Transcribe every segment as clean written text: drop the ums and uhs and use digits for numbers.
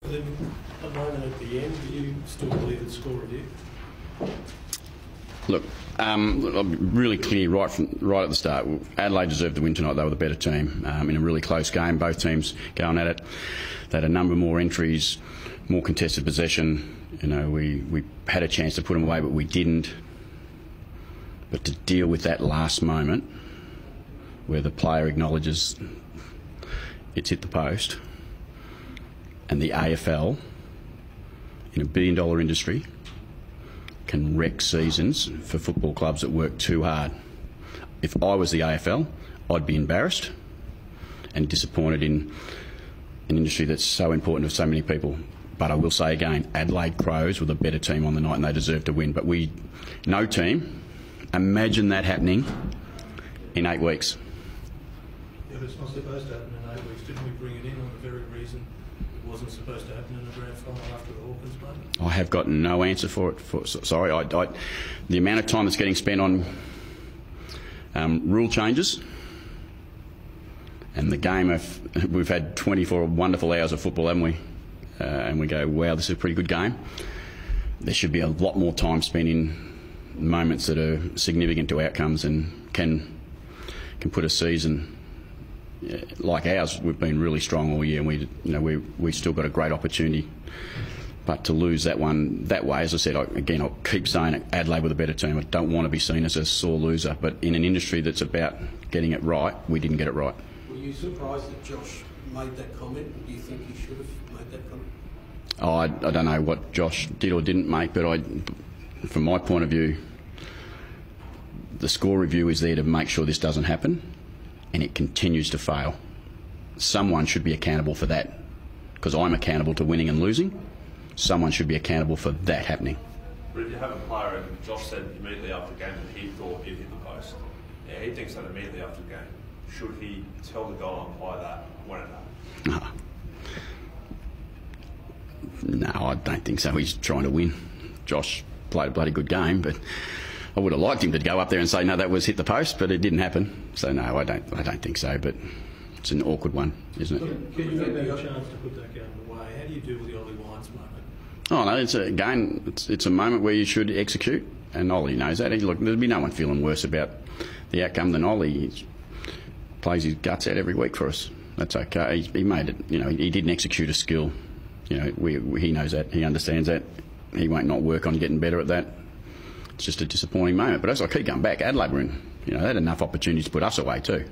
Then, a moment at the end, do you still believe it's score review? Look, I'll be really clear right at the start. Adelaide deserved to win tonight. They were the better team in a really close game. Both teams going at it. They had a number more entries, more contested possession. You know, we had a chance to put them away, but we didn't. But to deal with that last moment, where the player acknowledges it's hit the post, and the AFL, in a billion-dollar industry, can wreck seasons for football clubs that work too hard. If I was the AFL, I'd be embarrassed and disappointed in an industry that's so important to so many people. But I will say again, Adelaide Crows were the better team on the night and they deserved to win. But no team, imagine that happening in 8 weeks. Yeah, but it's not supposed to happen in 8 weeks. Didn't we bring it in on the very reason it wasn't supposed to happen in the grand final after the Hawkins game? I have got no answer for it. Sorry, the amount of time that's getting spent on rule changes and the game we've had 24 wonderful hours of football, haven't we? And we go, wow, this is a pretty good game. There should be a lot more time spent in moments that are significant to outcomes and can put a season like ours. We've been really strong all year, and we've still got a great opportunity. But to lose that one that way, as I said, I'll keep saying it, Adelaide were the better team. I don't want to be seen as a sore loser. But in an industry that's about getting it right, we didn't get it right. Were you surprised that Josh made that comment? Do you think he should have made that comment? I don't know what Josh did or didn't make, but from my point of view, the score review is there to make sure this doesn't happen, and it continues to fail. Someone should be accountable for that, because I'm accountable to winning and losing. Someone should be accountable for that happening. But if you have a player, and Josh said immediately after the game that he thought he'd hit the post, yeah, he thinks that immediately after the game. Should he tell the goal umpire that when it happened? No, I don't think so. He's trying to win. Josh played a bloody good game, but I would have liked him to go up there and say, no, that was hit the post, but it didn't happen. So no, I don't think so, but it's an awkward one, isn't it? Can you get a chance to put that game away? How do you deal with the Ollie Wines moment? Oh no, it's a moment where you should execute, and Ollie knows that. Look, there'd be no one feeling worse about the outcome than Ollie. He plays his guts out every week for us. That's okay. He made it. He didn't execute a skill. He knows that. He understands that. He won't not work on getting better at that. It's just a disappointing moment. But as I keep going back, Adelaide were in. They had enough opportunities to put us away too,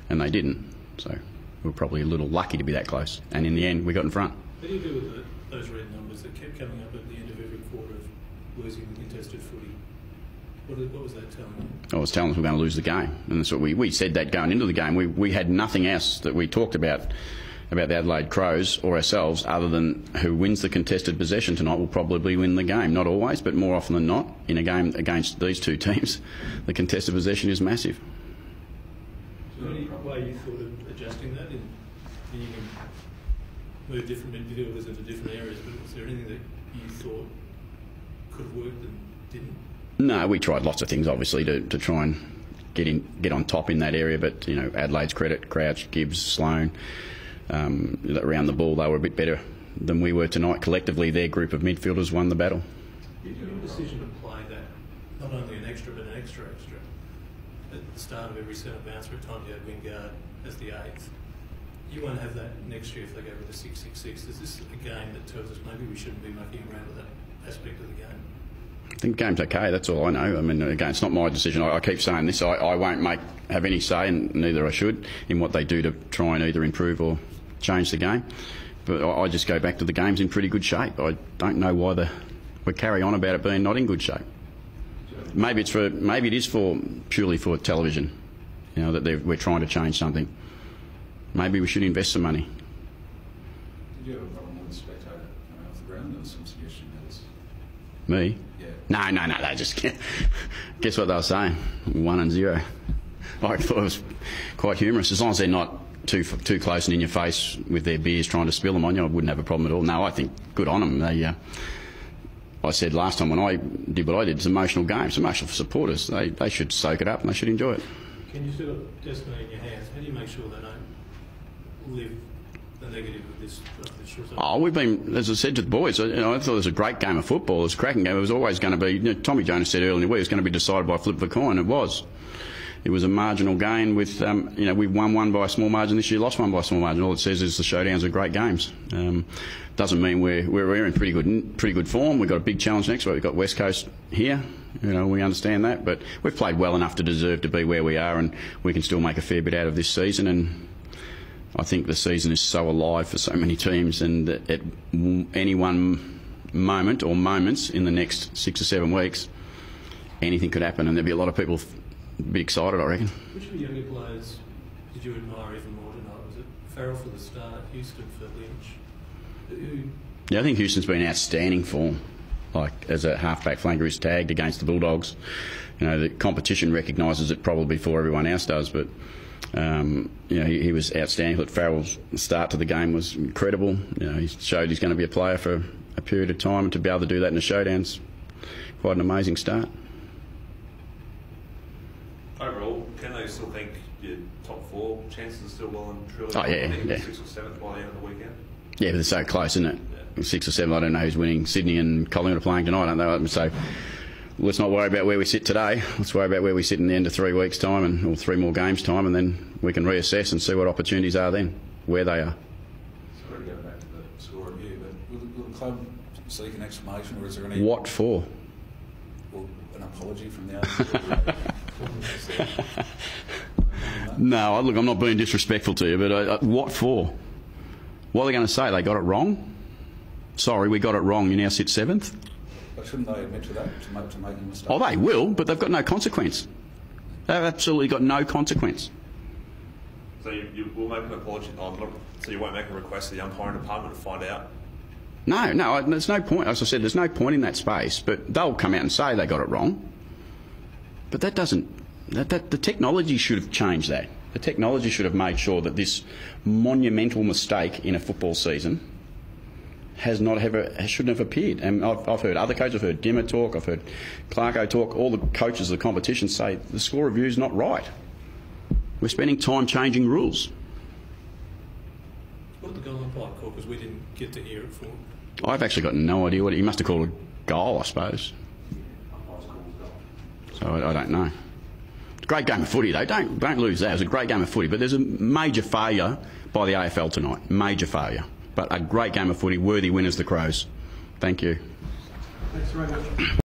and they didn't. So we were probably a little lucky to be that close. And in the end, we got in front. What do you do with those red numbers that kept coming up at the end of every quarter of losing the contested footy? What was that telling you? I was telling us we're going to lose the game, and that's what we said that going into the game. We had nothing else that we talked about the Adelaide Crows or ourselves other than who wins the contested possession tonight will probably win the game. Not always, but more often than not in a game against these two teams, the contested possession is massive. Is there any way you thought of adjusting that? You can move different midfielders into different areas, but was there anything that you thought could have worked and didn't? No, we tried lots of things, obviously, to try and get on top in that area. But Adelaide's credit, Crouch, Gibbs, Sloane, around the ball, they were a bit better than we were tonight. Collectively, their group of midfielders won the battle. Your decision to play that, not only an extra, but an extra, at the start of every centre bounce, at times you had Wingard as the eighth. You won't have that next year if they go with the 6-6-6. Is this a game that tells us maybe we shouldn't be mucking around with that aspect of the game? I think the game's okay, that's all I know. I mean, again, it's not my decision. I keep saying this. I won't have any say, and neither I should, in what they do to try and either improve or change the game. But I just go back to the game's in pretty good shape. I don't know why we carry on about it being not in good shape. Maybe it is purely for television, that we're trying to change something. Maybe we should invest some money. Did you have a problem with the spectator coming off the ground? There was some suggestion that it's... Me? Yeah. No, they just... Guess what they were saying? 1 and 0. I thought it was quite humorous. As long as they're not too close and in your face with their beers trying to spill them on you, I wouldn't have a problem at all. No, I think good on them. I said last time when I did what I did, it's an emotional game. It's emotional for supporters. They should soak it up and they should enjoy it. Can you still have destiny in your hands? How do you make sure they don't live the negative of this result? Oh, we've been, as I said to the boys, I thought it was a great game of football. It was a cracking game. It was always going to be, Tommy Jonas said earlier in the week, it was going to be decided by flip of a coin. It was. It was a marginal gain with, we've won one by a small margin this year, lost one by a small margin. All it says is the showdowns are great games. Doesn't mean we're in pretty good form. We've got a big challenge next week. We've got West Coast here. We understand that, but we've played well enough to deserve to be where we are, and we can still make a fair bit out of this season. And I think the season is so alive for so many teams, and at any one moment or moments in the next 6 or 7 weeks, anything could happen, and there'll be a lot of people be excited, I reckon. Which of the younger players did you admire even more tonight? Was it Farrell for the start, Houston for Lynch? Yeah, I think Houston's been outstanding form. Like as a half-back flanker, he's tagged against the Bulldogs. The competition recognises it probably before everyone else does, but he was outstanding. But Farrell's start to the game was incredible. He showed he's going to be a player for a period of time, and to be able to do that in the showdowns, quite an amazing start. Overall, can they still think your top 4 chances are still well and truly? Oh, yeah. 6th or 7th by the end of the weekend? Yeah, but they're so close, isn't it? Yeah. 6 or 7, I don't know who's winning. Sydney and Collingwood are playing tonight, aren't they? So let's not worry about where we sit today. Let's worry about where we sit in the end of 3 weeks' time, or 3 more games' time, and then we can reassess and see what opportunities are then, where they are. Sorry to go back to the score review, but will the club seek an explanation, or is there any... What for? Well, an apology from the other No, look, I'm not being disrespectful to you, but what for? What are they going to say? They got it wrong? Sorry, we got it wrong. You now sit 7th? But shouldn't they admit to that, to making a mistake? Oh, they will, but they've got no consequence. They've absolutely got no consequence. So you will make an apology? So you won't make a request to the umpiring department to find out? No, there's no point. As I said, there's no point in that space, but they'll come out and say they got it wrong. But that doesn't... the technology should have changed that. The technology should have made sure that this monumental mistake in a football season shouldn't have appeared. And I've heard other coaches, I've heard Dimmer talk, I've heard Clarko talk, all the coaches of the competition say the score review is not right. We're spending time changing rules. What did the goal umpire call? Because we didn't get to hear it for. I've actually got no idea what he must have called a goal, I suppose. So I don't know. Great game of footy though, don't lose that. It was a great game of footy, but there's a major failure by the AFL tonight. Major failure. But a great game of footy, worthy winners the Crows. Thank you. Thanks very much.